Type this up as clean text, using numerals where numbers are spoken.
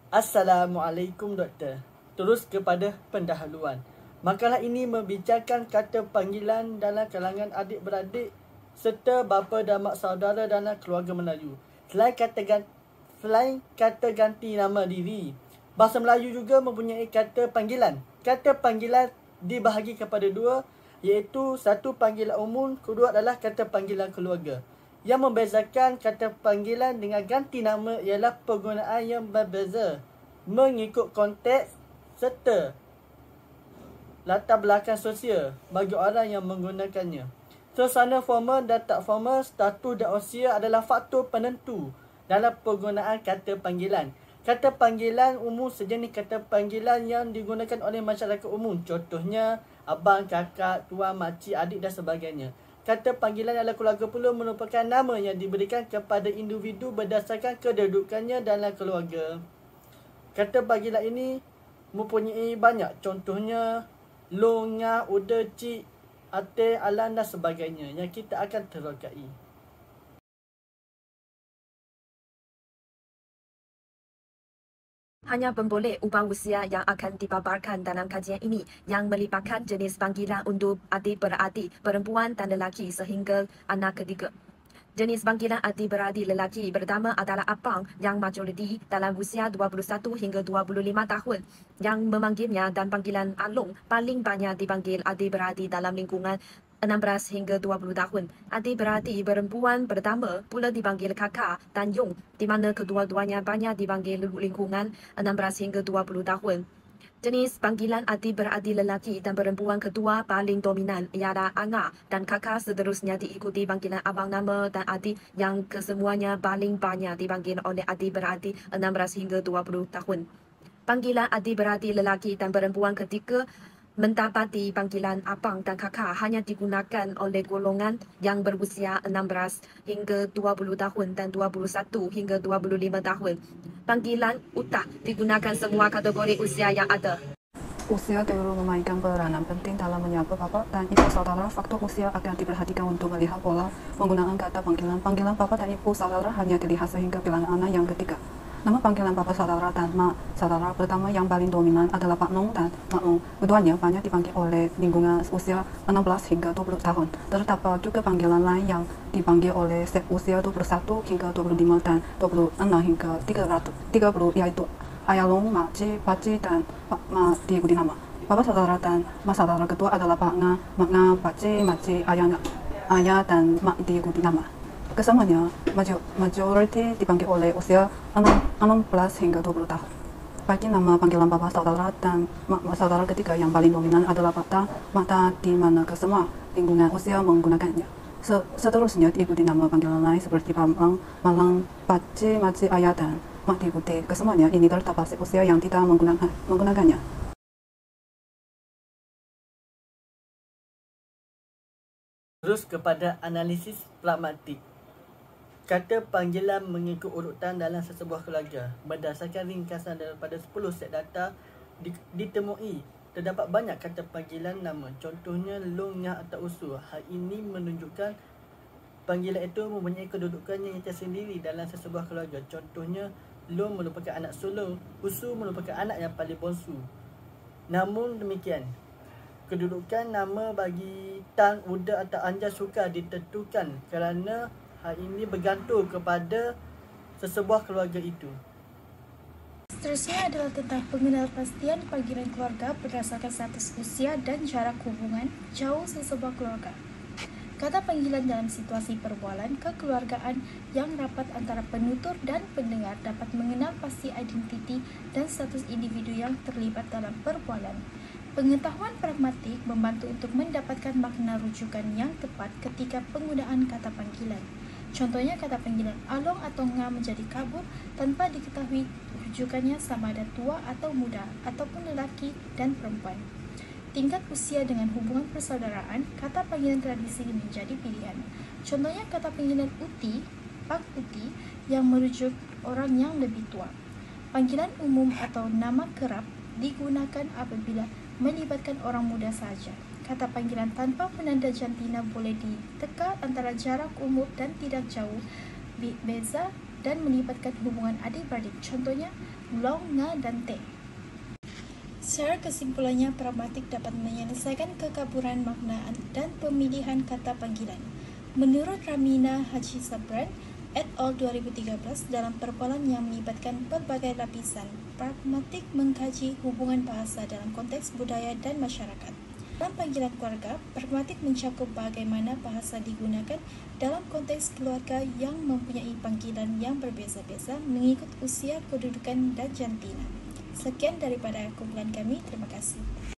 Assalamualaikum doktor. Terus kepada pendahuluan. Makalah ini membicarakan kata panggilan dalam kalangan adik-beradik serta bapa dan mak saudara dalam keluarga Melayu. Selain kata ganti nama diri, bahasa Melayu juga mempunyai kata panggilan. Kata panggilan dibahagi kepada dua, iaitu satu panggilan umum, kedua adalah kata panggilan keluarga. Yang membezakan kata panggilan dengan ganti nama ialah penggunaan yang berbeza mengikut konteks serta latar belakang sosial bagi orang yang menggunakannya. Suasana formal dan tak formal, status dan usia adalah faktor penentu dalam penggunaan kata panggilan. Kata panggilan umum sejenis kata panggilan yang digunakan oleh masyarakat umum. Contohnya abang, kakak, tuan, makcik, adik dan sebagainya. Kata panggilan dalam keluarga pula merupakan nama yang diberikan kepada individu berdasarkan kedudukannya dalam keluarga. Kata panggilan ini mempunyai banyak, contohnya long, ngah, uda, cik, ate, alan dan sebagainya yang kita akan terokai. Hanya pemboleh ubah usia yang akan dipaparkan dalam kajian ini yang melibatkan jenis panggilan untuk adik-beradik perempuan dan lelaki sehingga anak ketiga. Jenis panggilan adik-beradik lelaki pertama adalah abang yang majoriti dalam usia 21 hingga 25 tahun yang memanggilnya, dan panggilan along paling banyak dipanggil adik-beradik dalam lingkungan 16 hingga 20 tahun. Adik-beradik perempuan pertama pula dipanggil kakak dan yung, di mana kedua-duanya banyak dipanggil lingkungan 16 hingga 20 tahun. Jenis panggilan adik-beradik lelaki dan perempuan kedua paling dominan ialah angah dan kakak, seterusnya diikuti panggilan abang nama dan adik yang kesemuanya paling banyak dipanggil oleh adik-beradik 16 hingga 20 tahun. Panggilan adik-beradik lelaki dan perempuan ketiga mendapati panggilan abang dan kakak hanya digunakan oleh golongan yang berusia 16 hingga 20 tahun dan 21 hingga 25 tahun. Panggilan utah digunakan semua kategori usia yang ada. Usia turut memainkan peranan penting dalam menyapa bapak dan ibu saudara. Faktor usia akan diperhatikan untuk melihat pola penggunaan kata panggilan. Panggilan bapak dan ibu saudara hanya dilihat sehingga bilangan anak yang ketiga. Nama panggilan bapak saudara dan mak saudara pertama yang paling dominan adalah Pak Nong dan Mak Nong. Keduanya banyak dipanggil oleh lingkungan usia 16 hingga 20 tahun. Terdapat juga panggilan lain yang dipanggil oleh usia 21 hingga 25 dan 26 hingga 30, yaitu Ayah Long, Makcik, Pakcik, dan Pak Ma diikuti nama. Bapak saudara dan mak saudara kedua adalah Pak Nga, Mak Nga, Pakcik, Makcik, Ayah dan Mak diikuti nama. Kesemuanya majoriti dipanggil oleh usia 16 hingga 20 tahun. Bagi nama panggilan bapak saudara dan mak saudara ketiga yang paling dominan adalah Pakta, Makta, di mana kesemua lingkungan usia menggunakannya. Seterusnya diikuti nama panggilan lain seperti Pamang, Malang, Pakcik, Makcik, Ayah, dan Mak diikuti. Kesemuanya ini terdapat usia yang tidak menggunakannya. Terus kepada analisis pragmatik. Kata panggilan mengikut urutan dalam sesebuah keluarga. Berdasarkan ringkasan daripada 10 set data ditemui terdapat banyak kata panggilan nama. Contohnya long, ngah atau usu. Hal ini menunjukkan panggilan itu mempunyai kedudukannya yang tersendiri dalam sesebuah keluarga. Contohnya long merupakan anak sulung, usu merupakan anak yang paling bongsu. Namun demikian, kedudukan nama bagi Tan, Uda atau Anja sukar ditentukan kerana hal ini bergantung kepada sesebuah keluarga itu. Seterusnya adalah tentang pengenalpastian panggilan keluarga berdasarkan status usia dan jarak hubungan jauh sesebuah keluarga. Kata panggilan dalam situasi perbualan kekeluargaan yang rapat antara penutur dan pendengar dapat mengenal pasti identiti dan status individu yang terlibat dalam perbualan. Pengetahuan pragmatik membantu untuk mendapatkan makna rujukan yang tepat ketika penggunaan kata panggilan. Contohnya kata panggilan along atau nga menjadi kabur tanpa diketahui rujukannya sama ada tua atau muda ataupun lelaki dan perempuan. Tingkat usia dengan hubungan persaudaraan, kata panggilan tradisi menjadi pilihan. Contohnya kata panggilan uti, Pak Uti yang merujuk orang yang lebih tua. Panggilan umum atau nama kerap digunakan apabila melibatkan orang muda saja. Kata panggilan tanpa penanda jantina boleh diteka antara jarak umur dan tidak jauh beza dan melibatkan hubungan adik-beradik, contohnya long, nga, dan te. Secara kesimpulannya, pragmatik dapat menyelesaikan kekaburan makna dan pemilihan kata panggilan. Menurut Ramina Haji Sabran et al. 2013, dalam perbualan yang melibatkan pelbagai lapisan, pragmatik mengkaji hubungan bahasa dalam konteks budaya dan masyarakat. Dalam panggilan keluarga, pragmatik mencakup bagaimana bahasa digunakan dalam konteks keluarga yang mempunyai panggilan yang berbeza-beza mengikut usia, kedudukan, dan jantina. Sekian daripada kumpulan kami. Terima kasih.